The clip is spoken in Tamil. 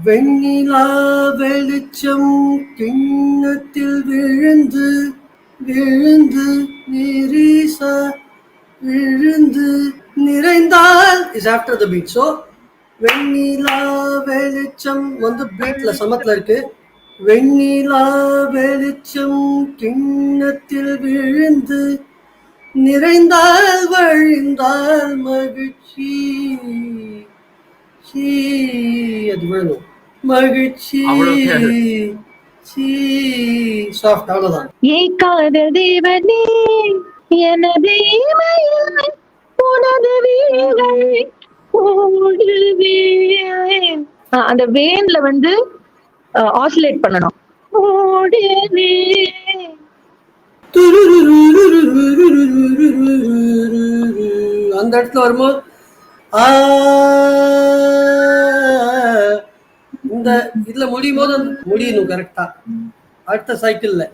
வெண்ணிலா வெளிச்சம் கிண்ணத்தில் விழுந்து விழுந்து நிரீசா விழுந்து நிறைந்தால் is after the beat. So வெண்ணிலா வெளிச்சம் வந்து பீட்ல சமத்துல இருக்கு. வெண்ணிலா வெளிச்சம் கிண்ணத்தில் விழுந்து நிறைந்தால் வழிந்தால் மகிழ்ச்சி அது வேணும். மகிழ்ச்சி சாஃப்ட் அவ்வளவுதான். ஏகாத தேவனே எனது இமையாய் உனது வீணை ஓடுவே. அந்த வேன்ல வந்து ஆசிலேட் பண்ணணும். ஓடுவே அந்த இடத்துல வரும்போது இந்த இதுல முடியும் போது முடியணும் கரெக்டா. அடுத்த சைக்கிள்ல